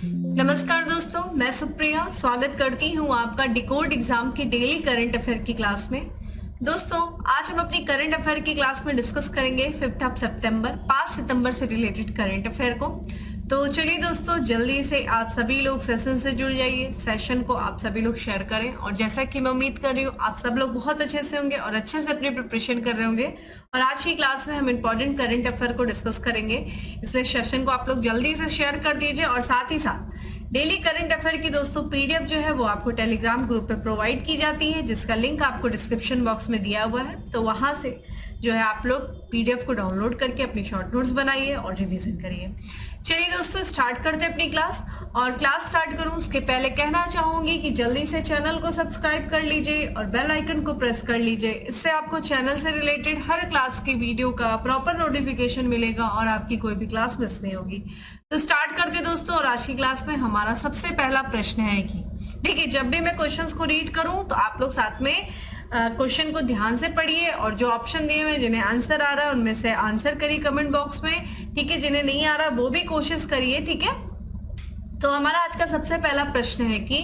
नमस्कार दोस्तों, मैं सुप्रिया स्वागत करती हूँ आपका डिकोड एग्जाम की डेली करंट अफेयर की क्लास में। दोस्तों, आज हम अपनी करंट अफेयर की क्लास में डिस्कस करेंगे 5 सितंबर 5 सितंबर से रिलेटेड करंट अफेयर को। तो चलिए दोस्तों, जल्दी से आप सभी लोग सेशन से जुड़ जाइए, सेशन को आप सभी लोग शेयर करें। और जैसा कि मैं उम्मीद कर रही हूँ आप सब लोग बहुत अच्छे से होंगे और अच्छे से अपनी प्रिपरेशन कर रहे होंगे। और आज की क्लास में हम इंपॉर्टेंट करंट अफेयर को डिस्कस करेंगे, इसलिए सेशन को आप लोग जल्दी से शेयर कर दीजिए। और साथ ही साथ डेली करंट अफेयर की दोस्तों पीडीएफ जो है वो आपको टेलीग्राम ग्रुप पे प्रोवाइड की जाती है, जिसका लिंक आपको डिस्क्रिप्शन बॉक्स में दिया हुआ है। तो वहां से जो है आप लोग पीडीएफ को डाउनलोड करके अपनी शॉर्ट नोट्स बनाइए और रिवीजन करिए। चलिए दोस्तों, स्टार्ट करते हैं अपनी क्लास। और क्लास स्टार्ट करूं उसके पहले कहना चाहूंगी कि जल्दी से चैनल को सब्सक्राइब कर लीजिए और बेल आइकन को प्रेस कर लीजिए। इससे आपको चैनल से रिलेटेड हर क्लास की वीडियो का प्रॉपर नोटिफिकेशन मिलेगा और आपकी कोई भी क्लास मिस नहीं होगी। तो स्टार्ट करते दोस्तों। और आज की क्लास में हमारा सबसे पहला प्रश्न है कि देखिए, जब भी मैं क्वेश्चंस को रीड करूं तो आप लोग साथ में क्वेश्चन को ध्यान से पढ़िए और जो ऑप्शन दिए हुए जिन्हें आंसर आ रहा है उनमें से आंसर करिए कमेंट बॉक्स में, ठीक है। जिन्हें नहीं आ रहा वो भी कोशिश करिए, ठीक है। तो हमारा आज का सबसे पहला प्रश्न है कि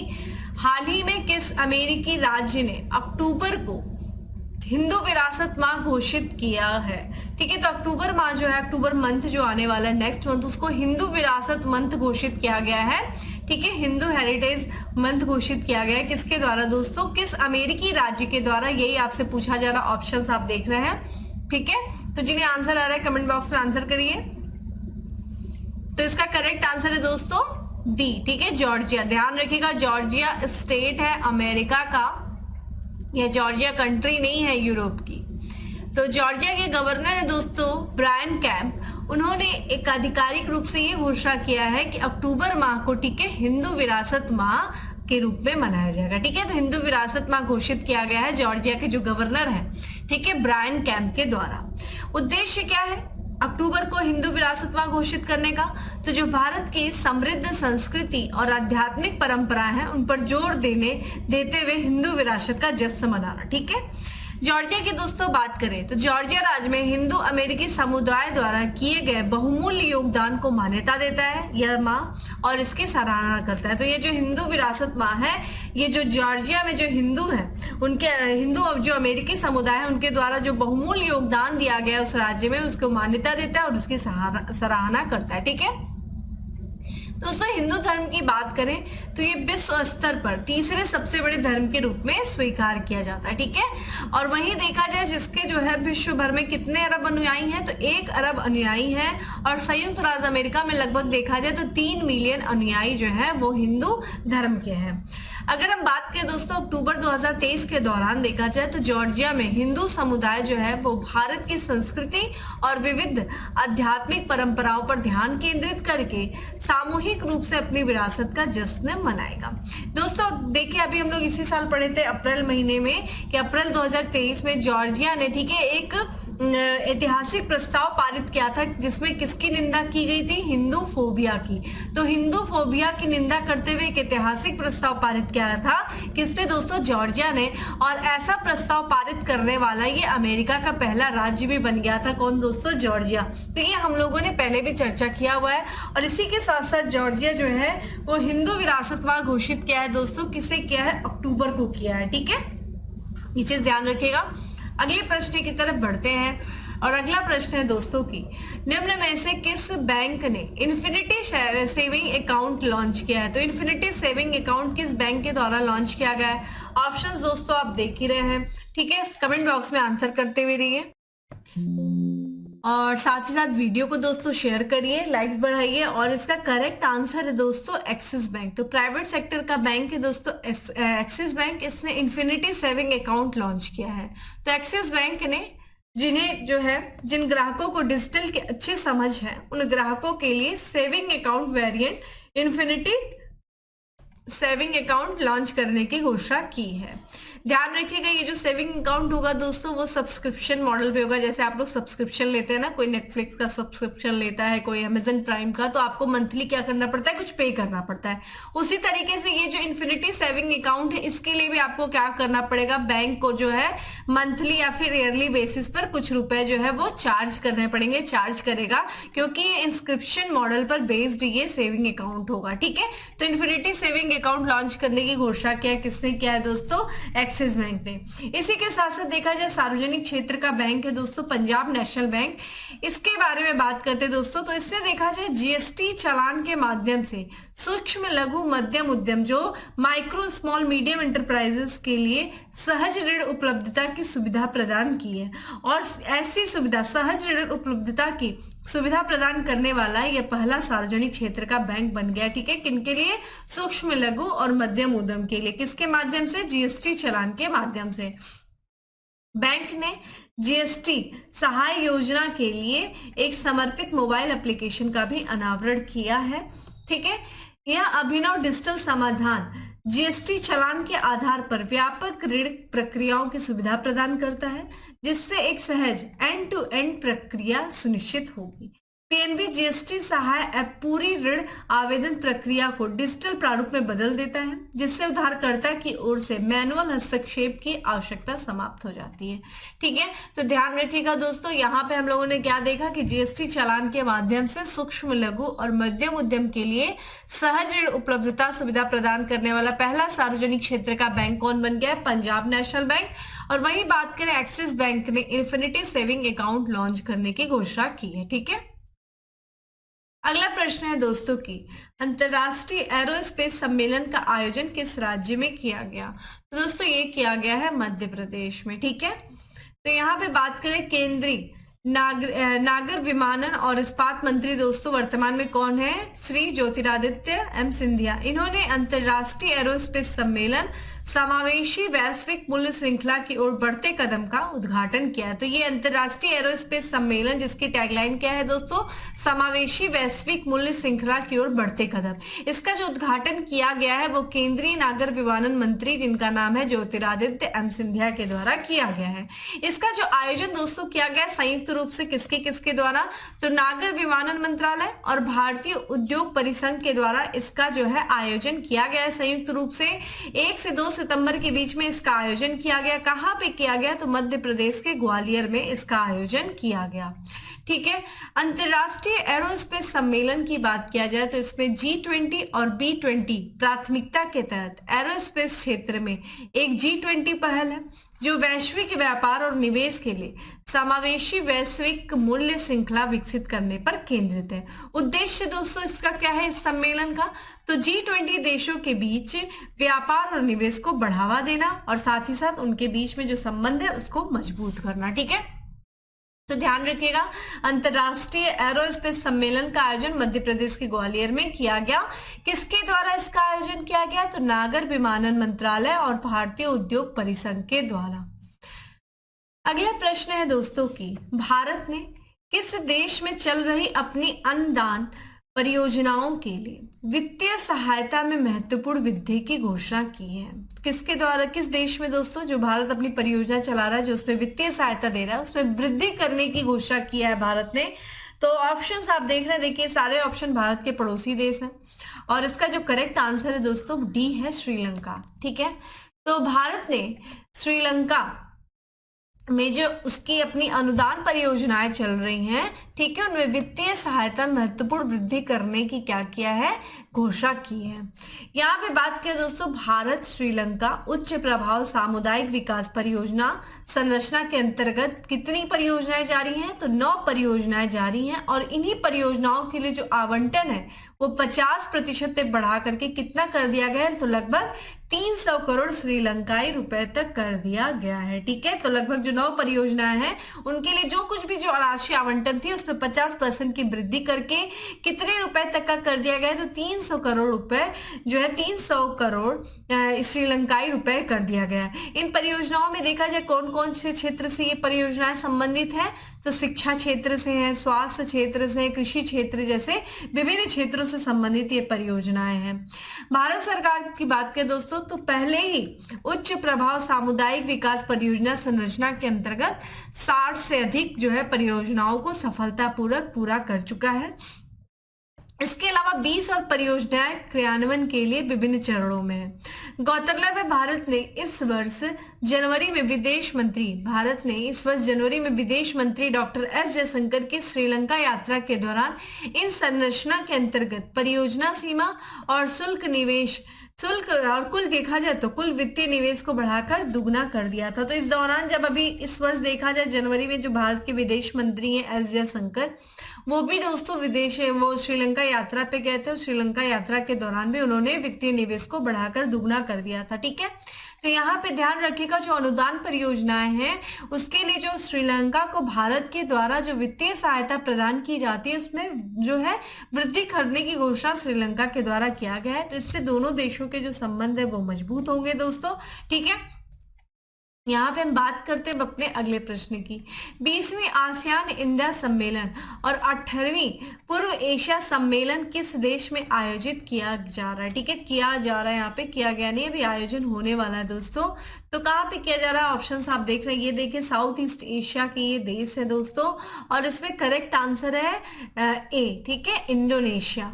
हाल ही में किस अमेरिकी राज्य ने अक्टूबर को हिंदू विरासत माह घोषित किया है, ठीक है। तो अक्टूबर माह जो है, अक्टूबर मंथ जो आने वाला है नेक्स्ट मंथ, उसको हिंदू विरासत मंथ घोषित किया गया है, ठीक है। हिंदू हेरिटेज मंथ घोषित किया गया है किसके द्वारा दोस्तों? किस अमेरिकी राज्य के द्वारा, यही आपसे पूछा जा रहा। ऑप्शंस आप देख रहे हैं, ठीक है। तो जिन्हें आंसर आ रहा है कमेंट बॉक्स में आंसर करिए। तो इसका करेक्ट आंसर है दोस्तों बी, ठीक है, जॉर्जिया। ध्यान रखिएगा, जॉर्जिया स्टेट है अमेरिका का, यह जॉर्जिया कंट्री नहीं है यूरोप की। तो जॉर्जिया के गवर्नर है दोस्तों ब्रायन कैंप। उन्होंने एक आधिकारिक रूप से ये घोषणा किया है कि अक्टूबर माह को, ठीक है, हिंदू विरासत माह के रूप में मनाया जाएगा, ठीक है। तो हिंदू विरासत माह घोषित किया गया है जॉर्जिया के जो गवर्नर है, ठीक है, ब्रायन कैंप के द्वारा। उद्देश्य क्या है अक्टूबर को हिंदू विरासत माह घोषित करने का? तो जो भारत की समृद्ध संस्कृति और आध्यात्मिक परंपराएं हैं उन पर जोर देते हुए हिंदू विरासत का जश्न मनाना, ठीक है। जॉर्जिया की दोस्तों बात करें तो जॉर्जिया राज्य में हिंदू अमेरिकी समुदाय द्वारा किए गए बहुमूल्य योगदान को मान्यता देता है यह माह और इसकी सराहना करता है। तो ये जो हिंदू विरासत माह है, ये जो जॉर्जिया में जो हिंदू है उनके हिंदू जो अमेरिकी समुदाय है उनके द्वारा जो बहुमूल्य योगदान दिया गया उस राज्य में, उसको मान्यता देता है और उसकी सराहना करता है, ठीक है। दोस्तों, हिंदू धर्म की बात करें तो ये विश्व स्तर पर तीसरे सबसे बड़े धर्म के रूप में स्वीकार किया जाता है, ठीक है। और वहीं देखा जाए जिसके जो है विश्व भर में कितने अरब अनुयायी हैं, तो 1 अरब अनुयायी हैं। और संयुक्त राज्य अमेरिका में लगभग देखा जाए तो 3 मिलियन अनुयायी जो है वो हिंदू धर्म के हैं। अगर हम बात करें दोस्तों अक्टूबर 2023 के दौरान देखा जाए तो जॉर्जिया में हिंदू समुदाय जो है वो भारत की संस्कृति और विविध आध्यात्मिक परंपराओं पर ध्यान केंद्रित करके सामूहिक रूप से अपनी विरासत का जश्न मनाएगा। दोस्तों देखिए, अभी हम लोग इसी साल पढ़े थे अप्रैल महीने में कि अप्रैल 2023 में जॉर्जिया ने, ठीक है, एक ऐतिहासिक प्रस्ताव पारित किया था जिसमें किसकी निंदा की गई थी? हिंदू फोबिया की। तो हिंदू फोबिया की निंदा करते हुए एक ऐतिहासिक प्रस्ताव पारित किया था किसने दोस्तों? जॉर्जिया ने। और ऐसा प्रस्ताव पारित करने वाला ये अमेरिका का पहला राज्य भी बन गया था। कौन दोस्तों? जॉर्जिया। तो ये हम लोगों ने पहले भी चर्चा किया हुआ है। और इसी के साथ साथ जॉर्जिया जो है वो हिंदू विरासत माह घोषित किया है दोस्तों। किसे किया है? अक्टूबर को किया है, ठीक है। ये चीज ध्यान रखिएगा। अगले प्रश्न की तरफ बढ़ते हैं और अगला प्रश्न है दोस्तों की निम्न में से किस बैंक ने इन्फिनिटी सेविंग अकाउंट लॉन्च किया है? तो इन्फिनिटी सेविंग अकाउंट किस बैंक के द्वारा लॉन्च किया गया है? ऑप्शंस दोस्तों आप देख ही रहे हैं, ठीक है। कमेंट बॉक्स में आंसर करते हुए रहिए और साथ ही साथ वीडियो को दोस्तों शेयर करिए, लाइक्स बढ़ाइए। और इसका करेक्ट आंसर है दोस्तों एक्सिस बैंक। तो प्राइवेट सेक्टर का बैंक है दोस्तों एक्सिस बैंक। इसने इन्फिनिटी सेविंग अकाउंट लॉन्च किया है। तो एक्सिस बैंक ने जिन ग्राहकों को डिजिटल की अच्छी समझ है उन ग्राहकों के लिए saving account variant infinity saving account launch करने की घोषणा की है। ध्यान रखिएगा ये जो सेविंग अकाउंट होगा दोस्तों वो सब्सक्रिप्शन मॉडल पे होगा। जैसे आप लोग सब्सक्रिप्शन लेते हैं ना, कोई नेटफ्लिक्स का सब्सक्रिप्शन लेता है, कोई अमेजन प्राइम का, तो आपको मंथली क्या करना पड़ता है, कुछ पे करना पड़ता है। उसी तरीके से ये जो इन्फिनिटी सेविंग अकाउंट है इसके लिए भी आपको क्या करना पड़ेगा, बैंक को जो है मंथली या फिर ईयरली बेसिस पर कुछ रुपए जो है वो चार्ज करने पड़ेंगे, चार्ज करेगा, क्योंकि ये इंस्क्रिप्शन मॉडल पर बेस्ड ये सेविंग अकाउंट होगा। ठीक है, तो इन्फिनिटी सेविंग अकाउंट लॉन्च करने की घोषणा किया है, किसने किया है दोस्तों, एक्सिस बैंक ने। इसी के साथ साथ देखा जाए सार्वजनिक क्षेत्र का बैंक है दोस्तों पंजाब नेशनल बैंक, इसके बारे में बात करते हैं दोस्तों। तो इससे देखा जाए जीएसटी चालान के माध्यम से सूक्ष्म लघु मध्यम उद्यम जो माइक्रो स्मॉल मीडियम एंटरप्राइजेस के लिए सहज ऋण उपलब्धता की सुविधा प्रदान की है। और ऐसी सुविधा, सहज ऋण उपलब्धता की सुविधा प्रदान करने वाला यह पहला सार्वजनिक क्षेत्र का बैंक बन गया। ठीक है, किनके लिए, सूक्ष्म लघु और मध्यम उद्यम के लिए। किसके माध्यम से, जीएसटी चालान के माध्यम से। बैंक ने जीएसटी सहाय योजना के लिए एक समर्पित मोबाइल एप्लीकेशन का भी अनावरण किया है। ठीक है, यह अभिनव डिजिटल समाधान जीएसटी चालान के आधार पर व्यापक ऋण प्रक्रियाओं की सुविधा प्रदान करता है, जिससे एक सहज एंड टू एंड प्रक्रिया सुनिश्चित होगी। पीएनबी जीएसटी सहाय ऐप पूरी ऋण आवेदन प्रक्रिया को डिजिटल प्रारूप में बदल देता है, जिससे उधारकर्ता की ओर से मैनुअल हस्तक्षेप की आवश्यकता समाप्त हो जाती है। ठीक है, तो ध्यान रखिएगा दोस्तों, यहाँ पे हम लोगों ने क्या देखा कि जीएसटी चालान के माध्यम से सूक्ष्म लघु और मध्यम उद्यम के लिए सहज ऋण उपलब्धता सुविधा प्रदान करने वाला पहला सार्वजनिक क्षेत्र का बैंक कौन बन गया है, पंजाब नेशनल बैंक। और वही बात करें, एक्सिस बैंक ने इन्फिनिटी सेविंग अकाउंट लॉन्च करने की घोषणा की है। ठीक है, अगला प्रश्न है दोस्तों की अंतरराष्ट्रीय एरोस्पेस सम्मेलन का आयोजन किस राज्य में किया गया। तो दोस्तों ये किया गया है मध्य प्रदेश में। ठीक है, तो यहाँ पे बात करें केंद्रीय नागर विमानन और इस्पात मंत्री दोस्तों वर्तमान में कौन है, श्री ज्योतिरादित्य एम सिंधिया। इन्होंने अंतरराष्ट्रीय एरोस्पेस सम्मेलन समावेशी वैश्विक मूल्य श्रृंखला की ओर बढ़ते कदम का उद्घाटन किया। तो ये अंतरराष्ट्रीय एरोस्पेस सम्मेलन जिसकी टैगलाइन क्या है दोस्तों, समावेशी वैश्विक मूल्य श्रृंखला की ओर बढ़ते कदम, इसका जो उद्घाटन किया गया है वो केंद्रीय नागर विमानन मंत्री जिनका नाम है ज्योतिरादित्य एम सिंधिया के द्वारा किया गया है। इसका जो आयोजन दोस्तों किया गया संयुक्त रूप से किसके किसके द्वारा, तो नागर विमानन मंत्रालय और भारतीय उद्योग परिसंघ के द्वारा इसका जो है आयोजन किया गया है संयुक्त रूप से। 1 से 2 सितंबर के बीच में इसका आयोजन किया गया। कहां पे किया गया, तो मध्य प्रदेश के ग्वालियर में इसका आयोजन किया गया। ठीक है, अंतरराष्ट्रीय एरोस्पेस सम्मेलन की बात किया जाए तो इसमें G20 और B20 प्राथमिकता के तहत एरोस्पेस क्षेत्र में एक G20 पहल है जो वैश्विक व्यापार और निवेश के लिए समावेशी वैश्विक मूल्य श्रृंखला विकसित करने पर केंद्रित है। उद्देश्य दोस्तों इसका क्या है इस सम्मेलन का, तो G20 देशों के बीच व्यापार और निवेश को बढ़ावा देना और साथ ही साथ उनके बीच में जो संबंध है उसको मजबूत करना। ठीक है, तो ध्यान रखिएगा अंतरराष्ट्रीय एरोस्पेस सम्मेलन का आयोजन मध्य प्रदेश के ग्वालियर में किया गया। किसके द्वारा इसका आयोजन किया गया, तो नागर विमानन मंत्रालय और भारतीय उद्योग परिसंघ के द्वारा। अगला प्रश्न है दोस्तों की भारत ने किस देश में चल रही अपनी अनुदान परियोजनाओं के लिए वित्तीय सहायता में महत्वपूर्ण वृद्धि की घोषणा की है। किसके द्वारा, किस देश में दोस्तों, जो भारत अपनी परियोजना चला रहा है जो उसमें वित्तीय सहायता दे रहा है उसमें वृद्धि करने की घोषणा किया है भारत ने। तो ऑप्शंस आप देख रहे हैं, देखिए सारे ऑप्शन भारत के पड़ोसी देश हैं और इसका जो करेक्ट आंसर है दोस्तों डी है श्रीलंका। ठीक है, तो भारत ने श्रीलंका में जो उसकी अपनी अनुदान परियोजनाएं चल रही हैं, ठीक है, उनमें वित्तीय सहायता महत्वपूर्ण वृद्धि करने की क्या किया है, घोषणा की है। यहाँ पे बात करें दोस्तों भारत श्रीलंका उच्च प्रभाव सामुदायिक विकास परियोजना संरचना के अंतर्गत कितनी परियोजनाएं जारी हैं, तो 9 परियोजनाएं जारी हैं और इन्हीं परियोजनाओं के लिए जो आवंटन है वो 50% से बढ़ा करके कितना कर दिया गया है, तो लगभग 300 करोड़ श्रीलंकाई रुपए तक कर दिया गया है। ठीक है, तो लगभग जो 9 परियोजनाएं हैं उनके लिए जो कुछ भी जो राशि आवंटन थी उसमें 50% की वृद्धि करके कितने रुपए तक का कर दिया गया है, तो 300 करोड़ रुपए जो है 300 करोड़ श्रीलंकाई रुपए कर दिया गया है। इन परियोजनाओं में देखा जाए कौन कौन से क्षेत्र से ये परियोजनाएं संबंधित है, तो शिक्षा क्षेत्र से है, स्वास्थ्य क्षेत्र से, कृषि क्षेत्र जैसे विभिन्न क्षेत्रों से संबंधित ये परियोजनाएं हैं। भारत सरकार की बात करें दोस्तों तो पहले ही उच्च प्रभाव सामुदायिक विकास परियोजना संरचना के अंतर्गत 60 से अधिक जो है परियोजनाओं को सफलतापूर्वक पूरा कर चुका है। इसके अलावा 20 और परियोजनाएं क्रियान्वयन के लिए विभिन्न चरणों में है। गौरतलब है भारत ने इस वर्ष जनवरी में विदेश मंत्री डॉक्टर एस जयशंकर की श्रीलंका यात्रा के दौरान इन संरचना के अंतर्गत परियोजना सीमा और शुल्क और कुल देखा जाए तो कुल वित्तीय निवेश को बढ़ाकर दुगना कर दिया था। तो इस दौरान जब अभी इस वर्ष देखा जाए जनवरी में जो भारत के विदेश मंत्री हैं एस जयशंकर, वो भी दोस्तों वो श्रीलंका यात्रा पे गए थे और श्रीलंका यात्रा के दौरान भी उन्होंने वित्तीय निवेश को बढ़ाकर दुगना कर दिया था। ठीक है, तो यहाँ पे ध्यान रखिएगा जो अनुदान परियोजनाएं हैं उसके लिए जो श्रीलंका को भारत के द्वारा जो वित्तीय सहायता प्रदान की जाती है उसमें जो है वृद्धि करने की घोषणा श्रीलंका के द्वारा किया गया है। तो इससे दोनों देशों के जो संबंध है वो मजबूत होंगे दोस्तों। ठीक है, यहाँ पे हम बात करते हैं अपने अगले प्रश्न की। 20वीं आसियान इंडिया सम्मेलन और 18वीं पूर्व एशिया सम्मेलन किस देश में आयोजित किया जा रहा है? ठीक है, किया जा रहा है, यहाँ पे किया गया नहीं, अभी आयोजन होने वाला है दोस्तों। तो कहाँ पे किया जा रहा है? ऑप्शंस आप देख रहे हैं, ये देखिए साउथ ईस्ट एशिया की ये देश है दोस्तों और इसमें करेक्ट आंसर है ए। ठीक है, इंडोनेशिया।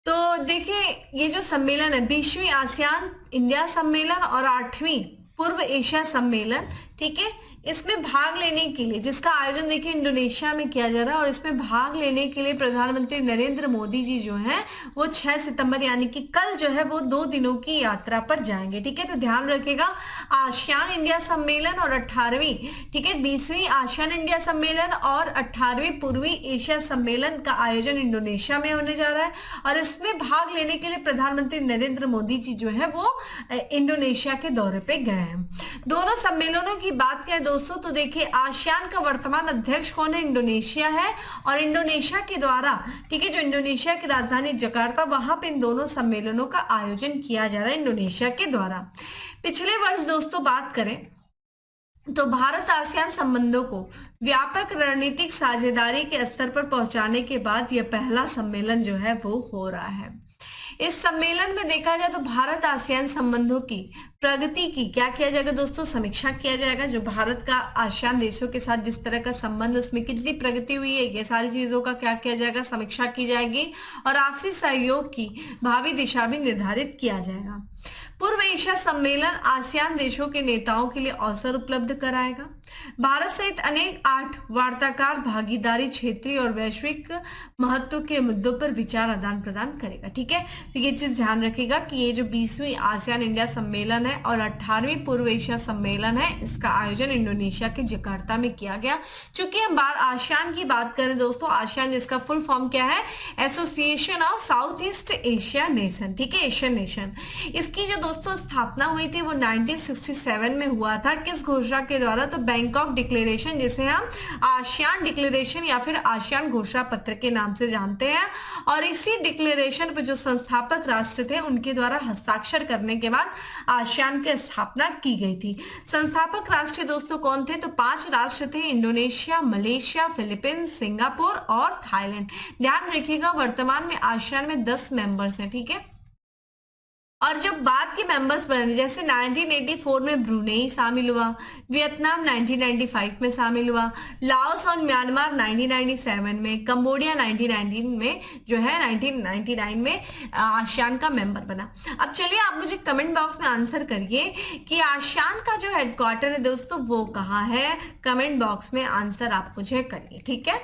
तो देखिए ये जो सम्मेलन है 20वीं आसियान इंडिया सम्मेलन और 8वीं पूर्व एशिया सम्मेलन, ठीक है, इसमें भाग लेने के लिए जिसका आयोजन देखिए इंडोनेशिया में किया जा रहा है और इसमें भाग लेने के लिए प्रधानमंत्री नरेंद्र मोदी जी जो हैं वो 6 सितंबर यानी कि कल जो है वो 2 दिनों की यात्रा पर जाएंगे। ठीक है, तो ध्यान रखिएगा आसियान इंडिया सम्मेलन और 18वीं, ठीक है, 20वीं आसियान इंडिया सम्मेलन और 18वीं पूर्वी एशिया सम्मेलन का आयोजन इंडोनेशिया में होने जा रहा है और इसमें भाग लेने के लिए प्रधानमंत्री नरेंद्र मोदी जी जो है वो इंडोनेशिया के दौरे पे गए हैं। दोनों सम्मेलनों की बात करें दोस्तों तो देखिए आसियान का वर्तमान अध्यक्ष कौन है? इंडोनेशिया है और इंडोनेशिया के द्वारा, ठीक है, जो इंडोनेशिया की राजधानी जकार्ता वहां पे इन दोनों सम्मेलनों का आयोजन किया जा रहा है इंडोनेशिया के द्वारा। पिछले वर्ष दोस्तों बात करें तो भारत आसियान संबंधों को व्यापक रणनीतिक साझेदारी के स्तर पर पहुंचाने के बाद यह पहला सम्मेलन जो है वो हो रहा है। इस सम्मेलन में देखा जाए तो भारत आसियान संबंधों की प्रगति की क्या किया जाएगा दोस्तों? समीक्षा किया जाएगा। जो भारत का आसियान देशों के साथ जिस तरह का संबंध उसमें कितनी प्रगति हुई है ये सारी चीजों का क्या किया जाएगा? समीक्षा की जाएगी और आपसी सहयोग की भावी दिशा भी निर्धारित किया जाएगा। पूर्व एशिया सम्मेलन आसियान देशों के नेताओं के लिए अवसर उपलब्ध कराएगा। भारत सहित अनेक 8 वार्ताकार भागीदारी क्षेत्रीय और वैश्विक महत्व के मुद्दों पर विचार आदान प्रदान करेगा। ठीक है, तो ये चीज ध्यान रखिएगा कि ये जो 20वीं आसियान इंडिया सम्मेलन है और 18वीं पूर्व एशिया सम्मेलन है इसका आयोजन इंडोनेशिया के जकार्ता में किया गया। चूंकि हम आसियान की बात करें दोस्तों, आसियान जिसका फुल फॉर्म क्या है? Association of south east Asia nation. ठीक है, एशियन नेशन। इसकी जो दोस्तों स्थापना हुई थी वो 1967 में हुआ था। किस घोषणा के द्वारा? तो बैंकॉक डिक्लेरेशन, जिसे हम आसियान डिक्लेरेशन या फिर आसियान घोषणा पत्र के नाम से जानते हैं। और इसी डिक्लेरेशन पर जो संस्थापक राष्ट्र थे उनके द्वारा हस्ताक्षर करने के बाद आसियान की स्थापना की गई थी। संस्थापक राष्ट्र दोस्तों कौन थे? तो 5 राष्ट्र थे, इंडोनेशिया, मलेशिया, फिलीपींस, सिंगापुर और थाईलैंड। ध्यान रखिएगा वर्तमान में आसियान में 10 मेंबर्स हैं। ठीक है, और जब बात के मेंबर्स बने जैसे 1984 में ब्रुनेई शामिल हुआ, वियतनाम 1995 में शामिल हुआ, लाओस और म्यांमार 1997 में, कंबोडिया 1999 में जो है 1999 में आसियान का मेंबर बना। अब चलिए आप मुझे कमेंट बॉक्स में आंसर करिए कि आसियान का जो हेडक्वार्टर है दोस्तों वो कहाँ है? कमेंट बॉक्स में आंसर आप मुझे करिए। ठीक है,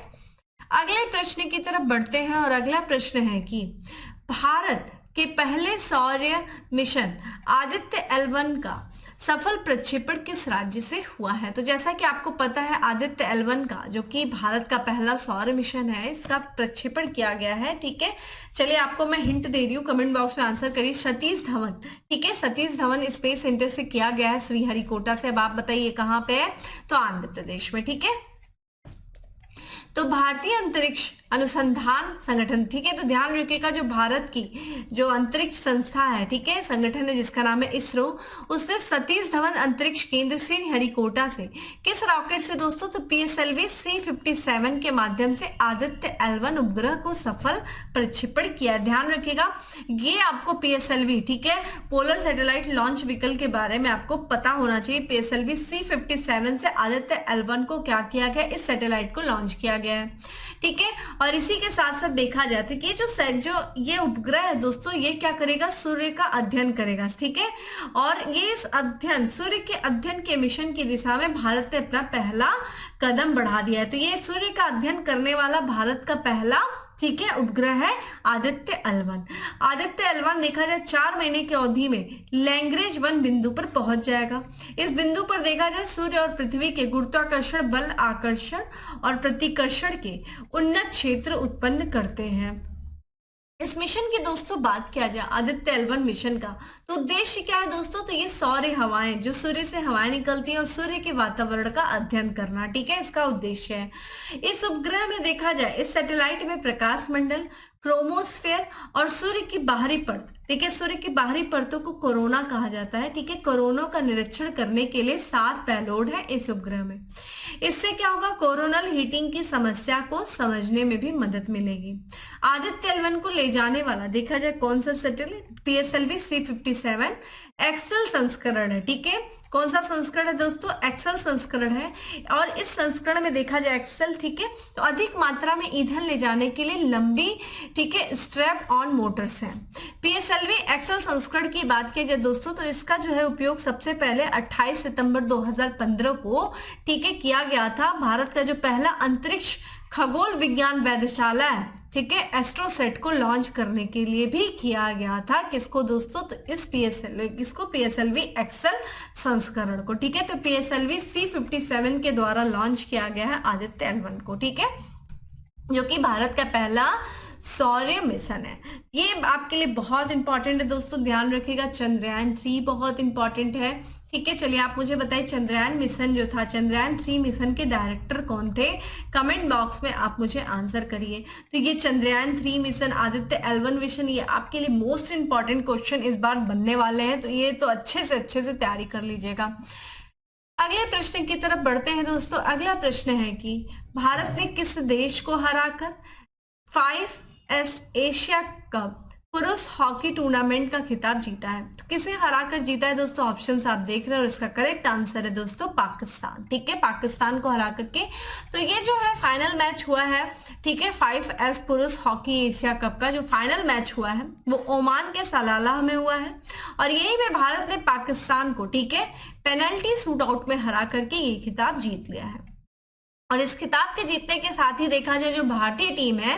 अगले प्रश्न की तरफ बढ़ते हैं और अगला प्रश्न है कि भारत के पहले सौर मिशन आदित्य L1 का सफल प्रक्षेपण किस राज्य से हुआ है? तो जैसा कि आपको पता है आदित्य L1 का जो कि भारत का पहला सौर मिशन है इसका प्रक्षेपण किया गया है। ठीक है, चलिए आपको मैं हिंट दे रही हूँ, कमेंट बॉक्स में आंसर करिए। सतीश धवन। ठीक है, सतीश धवन स्पेस सेंटर से किया गया है श्रीहरिकोटा से। अब आप बताइए कहाँ पे है? तो आंध्र प्रदेश में। ठीक है, तो भारतीय अंतरिक्ष अनुसंधान संगठन, ठीक है। तो ध्यान रखिएगा जो भारत की जो अंतरिक्ष संस्था है, ठीक है, संगठन है जिसका नाम है इसरो, उसने सतीश धवन अंतरिक्ष केंद्र श्रीहरिकोटा से किस रॉकेट से दोस्तों, तो PSLV C57 के माध्यम से आदित्य L1 उपग्रह को सफल प्रक्षेपण किया। ध्यान रखिएगा ये आपको PSLV, ठीक है, पोलर सैटेलाइट लॉन्च व्हीकल के बारे में आपको पता होना चाहिए। PSLV C57 से आदित्य L1 को क्या किया गया, इस सैटेलाइट को लॉन्च किया गया है, ठीक है। और इसी के साथ साथ देखा जाए तो ये जो ये उपग्रह है दोस्तों, ये क्या करेगा, सूर्य का अध्ययन करेगा, ठीक है। और ये इस अध्ययन, सूर्य के अध्ययन के मिशन की दिशा में भारत ने अपना पहला कदम बढ़ा दिया है। तो ये सूर्य का अध्ययन करने वाला भारत का पहला, ठीक है, उपग्रह है आदित्य L1। आदित्य L1 देखा जाए 4 महीने की अवधि में लैग्रेंज 1 बिंदु पर पहुंच जाएगा। इस बिंदु पर देखा जाए सूर्य और पृथ्वी के गुरुत्वाकर्षण बल आकर्षण और प्रतिकर्षण के उन्नत क्षेत्र उत्पन्न करते हैं। इस मिशन की दोस्तों बात किया जाए आदित्य L1 मिशन का, तो उद्देश्य क्या है दोस्तों, तो ये सौर्य हवाएं, जो सूर्य से हवाएं निकलती हैं और सूर्य के वातावरण का अध्ययन करना, ठीक है, इसका उद्देश्य है। इस उपग्रह में देखा जाए, इस सैटेलाइट में प्रकाश मंडल, क्रोमोस्फेयर और सूर्य की बाहरी परत, ठीक है, सूर्य की बाहरी परतों को कोरोना कहा जाता है, ठीक है, कोरोना का निरीक्षण करने के लिए 7 पेलोड है इस उपग्रह में। इससे क्या होगा, कोरोनल हीटिंग की समस्या को समझने में भी मदद मिलेगी। आदित्य L1 को ले जाने वाला देखा जाए कौन सा सैटेलाइट, PSLV C57 एक्सेल संस्करण है, ठीक है। कौन सा संस्करण है दोस्तों, एक्सेल संस्करण है। और इस संस्करण में देखा जाए एक्सेल, ठीक है, तो अधिक मात्रा में ईंधन ले जाने के लिए लंबी, ठीक है, स्ट्रैप ऑन मोटर्स हैं। PSLV एक्सेल संस्करण की बात की जाए दोस्तों, तो इसका जो है उपयोग सबसे पहले 28 सितंबर 2015 को, ठीक है, किया गया था। भारत का जो पहला अंतरिक्ष खगोल विज्ञान वेधशाला है, ठीक है, एस्ट्रोसेट को लॉन्च करने के लिए भी किया गया था। किसको दोस्तों, तो इस PSLV एक्सेल संस्करण को, ठीक है। तो PSLV C57 के द्वारा लॉन्च किया गया है आदित्य L1 को, ठीक है, जो कि भारत का पहला सौर्य मिशन है। ये आपके लिए बहुत इंपॉर्टेंट है दोस्तों, ध्यान रखिएगा। चंद्रयान 3 बहुत इंपॉर्टेंट है, ठीक है। चलिए आप मुझे बताइए चंद्रयान मिशन जो था, चंद्रयान 3 मिशन के डायरेक्टर कौन थे, कमेंट बॉक्स में आप मुझे आंसर करिए। तो ये Chandrayaan 3 mission, Aditya L1 mission, ये आपके लिए मोस्ट इंपॉर्टेंट क्वेश्चन इस बार बनने वाले हैं, तो ये तो अच्छे से तैयारी कर लीजिएगा। अगले प्रश्न की तरफ बढ़ते हैं दोस्तों। अगला प्रश्न है कि भारत ने किस देश को हराकर 5S एशिया कप पुरुष हॉकी टूर्नामेंट का खिताब जीता है, तो किसे हराकर जीता है दोस्तों, ऑप्शंस आप देख रहे हैं और इसका करेक्ट आंसर है दोस्तों पाकिस्तान, ठीक है, पाकिस्तान को हरा करके। तो ये जो है फाइनल मैच हुआ है, ठीक है, 5S पुरुष हॉकी एशिया कप का जो फाइनल मैच हुआ है वो ओमान के सलालाह में हुआ है और यही में भारत ने पाकिस्तान को, ठीक है, पेनल्टी शूट आउट में हरा करके ये खिताब जीत लिया है। और इस खिताब के जीतने के साथ ही देखा जाए जो भारतीय टीम है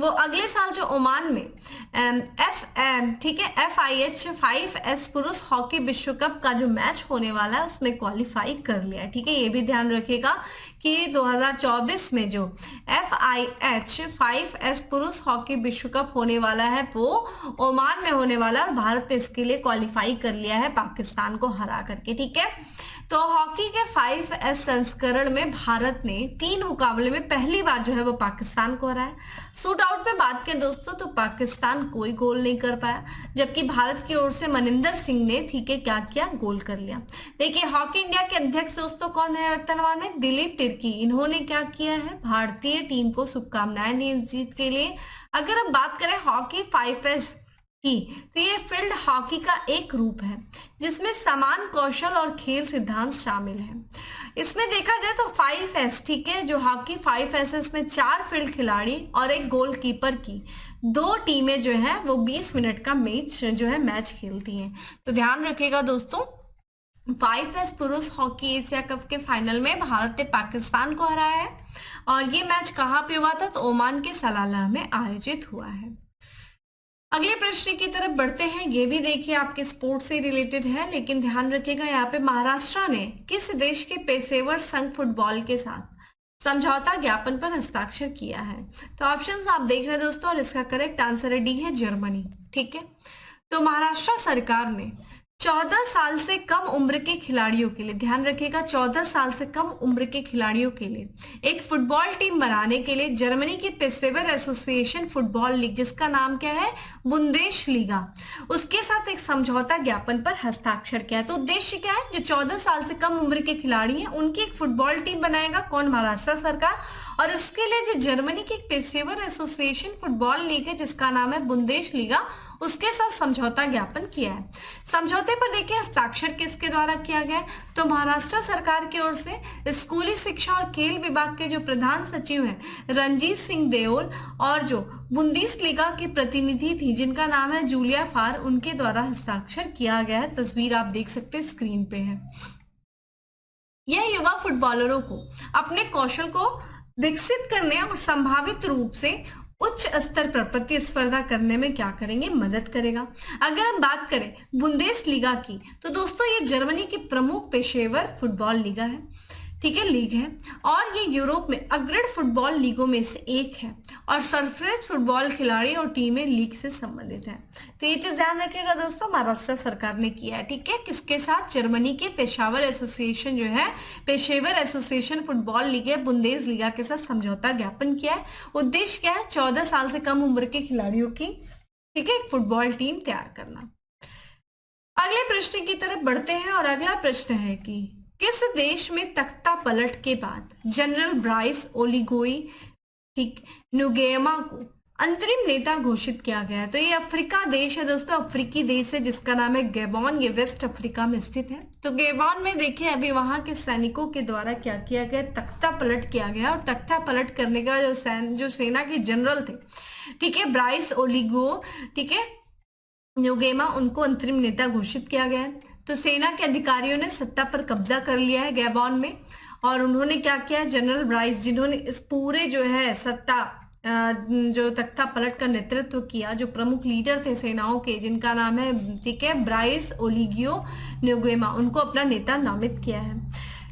वो अगले साल जो ओमान में ठीक है FIH 5S पुरुष हॉकी विश्व कप का जो मैच होने वाला है उसमें क्वालिफाई कर लिया है, ठीक है। ये भी ध्यान रखिएगा कि 2024 में जो FIH 5S पुरुष हॉकी विश्व कप होने वाला है वो ओमान में होने वाला है और भारत ने इसके लिए क्वालिफाई कर लिया है पाकिस्तान को हरा करके, ठीक है। तो हॉकी के 5S संस्करण में भारत ने 3 मुकाबले में पहली बार जो है वो पाकिस्तान को हराया। शूट आउट में बात करें दोस्तों तो पाकिस्तान कोई गोल नहीं कर पाया, जबकि भारत की ओर से मनिंदर सिंह ने, ठीक है, क्या किया, गोल कर लिया। देखिए हॉकी इंडिया के अध्यक्ष दोस्तों कौन है वर्तमान में, दिलीप तिर्की। इन्होंने क्या किया है, भारतीय टीम को शुभकामनाएं दी इस जीत के लिए। अगर हम बात करें हॉकी 5S की, तो ये फील्ड हॉकी का एक रूप है जिसमें समान कौशल और खेल सिद्धांत शामिल है। इसमें देखा जाए तो 5S, ठीक है, जो हॉकी 5S इसमें 4 फील्ड खिलाड़ी और एक गोलकीपर की 2 टीमें जो है वो 20 मिनट का मैच खेलती हैं। तो ध्यान रखिएगा दोस्तों 5S पुरुष हॉकी एशिया कप के फाइनल में भारत ने पाकिस्तान को हराया है और ये मैच कहाँ पे हुआ था, तो ओमान के सलालाह में आयोजित हुआ है। अगले प्रश्न की तरफ बढ़ते हैं। ये भी देखिए आपके स्पोर्ट्स से रिलेटेड है, लेकिन ध्यान रखिएगा यहाँ पे महाराष्ट्र ने किस देश के पेशेवर संघ फुटबॉल के साथ समझौता ज्ञापन पर हस्ताक्षर किया है। तो ऑप्शंस आप देख रहे हैं दोस्तों और इसका करेक्ट आंसर है डी है जर्मनी, ठीक है। तो महाराष्ट्र सरकार ने 14 साल से कम उम्र के खिलाड़ियों के लिए, ध्यान रखिएगा, 14 साल से कम उम्र के खिलाड़ियों के लिए एक फुटबॉल टीम बनाने के लिए जर्मनी की पेशेवर एसोसिएशन फुटबॉल लीग, जिसका नाम क्या है, बुंदेशलीगा, उसके साथ एक समझौता ज्ञापन पर हस्ताक्षर किया। तो उद्देश्य क्या है, जो 14 साल से कम उम्र के खिलाड़ी हैं उनकी एक फुटबॉल टीम बनाएगा कौन, महाराष्ट्र सरकार। और इसके लिए जो जर्मनी की एक पेशेवर एसोसिएशन फुटबॉल लीग है जिसका नाम है बुंदेशलीगा, उसके साथ समझौता ज्ञापन किया है। समझौते पर देखिए हस्ताक्षर किसके द्वारा किया गया, तो महाराष्ट्र सरकार की ओर से स्कूली शिक्षा और खेल विभाग के जो प्रधान सचिव हैं रंजीत सिंह देओल, और जो बुंदेसलीगा की प्रतिनिधि थी जिनका नाम है जूलिया फार, उनके द्वारा हस्ताक्षर किया गया है। तस्वीर आप देख सकते हैं स्क्रीन पे है। यह युवा फुटबॉलरों को अपने कौशल को विकसित करने और संभावित रूप से उच्च स्तर पर प्रतिस्पर्धा करने में क्या करेंगे, मदद करेगा। अगर हम बात करें बुंदेसलीगा की, तो दोस्तों ये जर्मनी की प्रमुख पेशेवर फुटबॉल लीगा है, ठीक है, लीग है, और ये यूरोप में अग्रणी फुटबॉल लीगों में से एक है और सरफेस फुटबॉल खिलाड़ी और टीमें लीग से संबंधित है। तो ये चीज ध्यान रखिएगा दोस्तों, महाराष्ट्र सरकार ने किया है, ठीक है, किसके साथ, जर्मनी के पेशेवर एसोसिएशन जो है, पेशेवर एसोसिएशन फुटबॉल लीग है बुंदेसलीगा के साथ समझौता ज्ञापन किया है। उद्देश्य क्या है, 14 साल से कम उम्र के खिलाड़ियों की, ठीक है, एक फुटबॉल टीम तैयार करना। अगले प्रश्न की तरफ बढ़ते हैं और अगला प्रश्न है कि किस देश में तख्ता पलट के बाद जनरल ब्राइस ओलिगोई, ठीक, नुगेमा को अंतरिम नेता घोषित किया गया है। तो ये अफ्रीका देश है दोस्तों, अफ्रीकी देश है जिसका नाम है गैबॉन, ये वेस्ट अफ्रीका में स्थित है। तो गैबॉन में देखिए अभी वहां के सैनिकों के द्वारा क्या किया गया, तख्ता पलट किया गया, और तख्ता पलट करने का जो सेना के जनरल थे, ठीक है, ब्राइस ओलिगो, ठीक है, नुगेमा, उनको अंतरिम नेता घोषित किया गया है। तो सेना के अधिकारियों ने सत्ता पर कब्जा कर लिया है गैबॉन में, और उन्होंने क्या किया, जनरल ब्राइस जिन्होंने इस पूरे जो है सत्ता जो तख्ता पलट का नेतृत्व किया, जो प्रमुख लीडर थे सेनाओं के जिनका नाम है, ठीक है, ब्राइस ओलिगियो नुगेमा, उनको अपना नेता नामित किया है।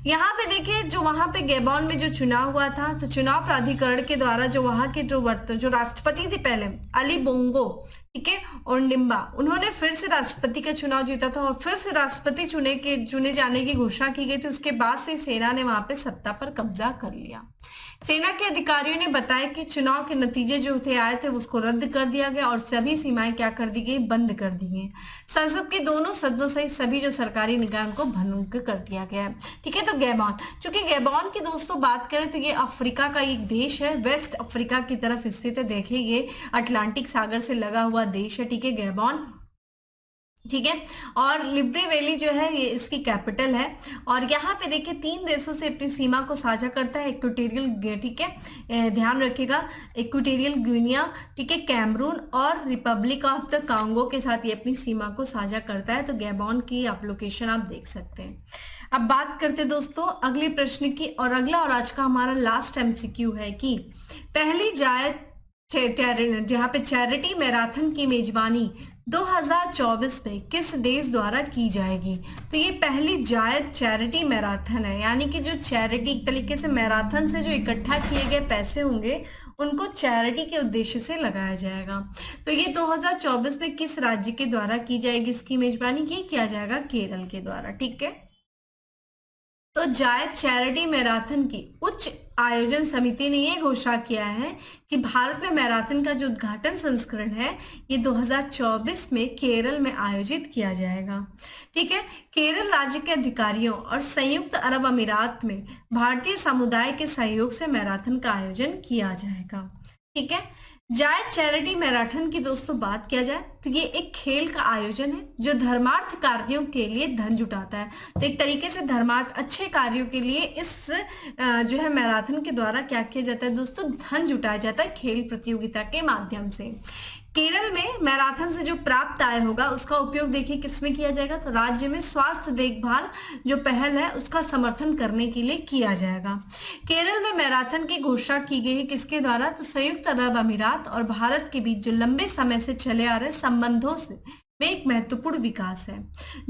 यहाँ पे देखिए जो वहां पे गैबॉन में जो चुनाव हुआ था, तो चुनाव प्राधिकरण के द्वारा जो वहां के जो राष्ट्रपति थे पहले, अली बोंगो, ठीक है, और निम्बा, उन्होंने फिर से राष्ट्रपति का चुनाव जीता था और फिर से राष्ट्रपति चुने जाने की घोषणा की गई थी। उसके बाद से सेना ने वहां पे सत्ता पर कब्जा कर लिया। सेना के अधिकारियों ने बताया कि चुनाव के नतीजे जो थे आए थे उसको रद्द कर दिया गया और सभी सीमाएं क्या कर दी गई, बंद कर दी गई। संसद के दोनों सदनों सहित सभी जो सरकारी निकाय उनको भंग कर दिया गया है, ठीक है। तो गैबॉन, चूंकि गैबॉन की दोस्तों बात करें तो ये अफ्रीका का एक देश है, वेस्ट अफ्रीका की तरफ स्थित है। देखिए ये अटलांटिक सागर से लगा हुआ देश है, ठीक है, गैबॉन, ठीक है, और लिब्रेवेली जो है ये इसकी कैपिटल है। और यहाँ पे देखिए 3 देशों से अपनी सीमा को साझा करता है, इक्वेटोरियल, ठीक है, ध्यान रखिएगा, इक्वेटोरियल गिनिया, ठीक है, कैमरून और रिपब्लिक ऑफ द कांगो के साथ ये अपनी सीमा को साझा करता है। तो गैबॉन की आप लोकेशन आप देख सकते हैं। अब बात करते हैं दोस्तों अगले प्रश्न की, और अगला और आज का हमारा लास्ट एमसीक्यू है कि पहली जहाँ पे चैरिटी मैराथन की मेजबानी 2024 में किस देश द्वारा की जाएगी। तो ये पहली जायद चैरिटी मैराथन है, यानी कि जो चैरिटी एक तरीके से मैराथन से जो इकट्ठा किए गए पैसे होंगे उनको चैरिटी के उद्देश्य से लगाया जाएगा। तो ये 2024 में किस राज्य के द्वारा की जाएगी, इसकी मेजबानी ये किया जाएगा केरल के द्वारा, ठीक है। तो जायद चैरिटी मैराथन की उच्च आयोजन समिति ने यह घोषणा किया है कि भारत में मैराथन का जो उद्घाटन संस्करण है ये 2024 में केरल में आयोजित किया जाएगा, ठीक है। केरल राज्य के अधिकारियों और संयुक्त अरब अमीरात में भारतीय समुदाय के सहयोग से मैराथन का आयोजन किया जाएगा, ठीक है। जायद चैरिटी मैराथन की दोस्तों बात किया जाए तो ये एक खेल का आयोजन है जो धर्मार्थ कार्यों के लिए धन जुटाता है। तो एक तरीके से धर्मार्थ अच्छे कार्यों के लिए इस जो है मैराथन के द्वारा क्या किया जाता है दोस्तों, धन जुटाया जाता है खेल प्रतियोगिता के माध्यम से। केरल में मैराथन से जो प्राप्त आय होगा उसका उपयोग देखिए किसमें किया जाएगा, तो राज्य में स्वास्थ्य देखभाल जो पहल है उसका समर्थन करने के लिए किया जाएगा। केरल में मैराथन की घोषणा की गई है किसके द्वारा, तो संयुक्त अरब अमीरात और भारत के बीच जो लंबे समय से चले आ रहे संबंधों से में एक महत्वपूर्ण विकास है।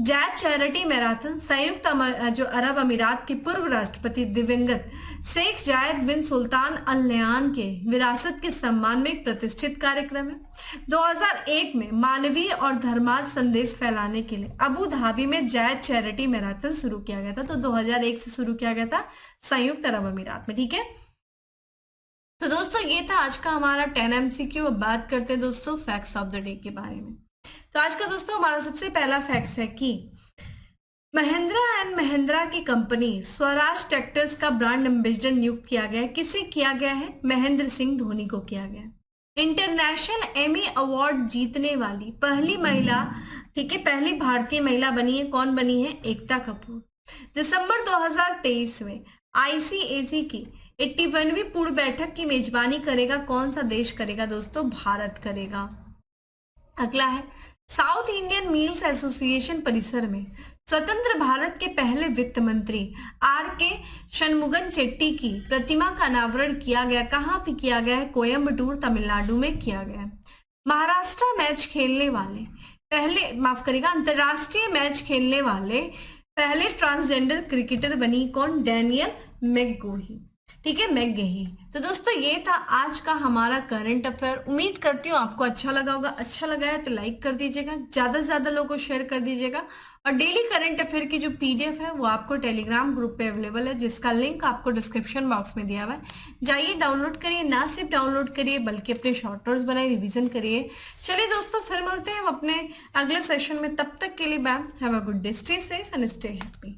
जायद चैरिटी मैराथन संयुक्त जो अरब अमीरात के पूर्व राष्ट्रपति दिवंगत शेख जायद बिन सुल्तान अल नयान के विरासत के सम्मान में एक प्रतिष्ठित कार्यक्रम है। 2001 में मानवीय और धर्मार्थ संदेश फैलाने के लिए अबू धाबी में जायद चैरिटी मैराथन शुरू किया गया था। तो 2001 से शुरू किया गया था संयुक्त अरब अमीरात में। ठीक है, तो दोस्तों ये था आज का हमारा 10 MCQ। अब बात करते हैं दोस्तों फैक्ट्स ऑफ द डे के बारे में। तो आज का दोस्तों हमारा सबसे पहला फैक्ट है कि महिंद्रा एंड महिंद्रा की कंपनी स्वराज ट्रैक्टर्स का ब्रांड एम्बेसडर नियुक्त किया गया है। किसे किया गया है? महेंद्र सिंह धोनी को किया गया है। इंटरनेशनल एमी अवार्ड जीतने वाली पहली महिला, ठीक है, पहली भारतीय महिला बनी है। कौन बनी है? एकता कपूर। दिसंबर 2023 में ICAC की 81वीं पूर्व बैठक की मेजबानी करेगा कौन सा देश करेगा दोस्तों? भारत करेगा। अगला है साउथ इंडियन मिल्स एसोसिएशन परिसर में स्वतंत्र भारत के पहले वित्त मंत्री RK शनमुगन चेट्टी की प्रतिमा का अनावरण किया गया। कहाँ पे किया गया है? कोयम्बटूर तमिलनाडु में किया गया है। महाराष्ट्र मैच खेलने वाले पहले, माफ करिएगा, अंतरराष्ट्रीय मैच खेलने वाले पहले ट्रांसजेंडर क्रिकेटर बनी कौन? डैनियल मैकगोही। ठीक है, मैकगेही। तो दोस्तों ये था आज का हमारा करंट अफेयर। उम्मीद करती हूँ आपको अच्छा लगा होगा। अच्छा लगा है तो लाइक कर दीजिएगा, ज्यादा से ज्यादा लोगों को शेयर कर दीजिएगा। और डेली करंट अफेयर की जो PDF है वो आपको टेलीग्राम ग्रुप पे अवेलेबल है, जिसका लिंक आपको डिस्क्रिप्शन बॉक्स में दिया हुआ है। जाइए डाउनलोड करिए, ना सिर्फ डाउनलोड करिए बल्कि अपने शॉर्ट नोट्स बनाए, रिविजन करिए। चलिए दोस्तों फिर मिलते हैं हम अपने अगले सेशन में। तब तक के लिए bye, have a good day, stay safe and stay happy.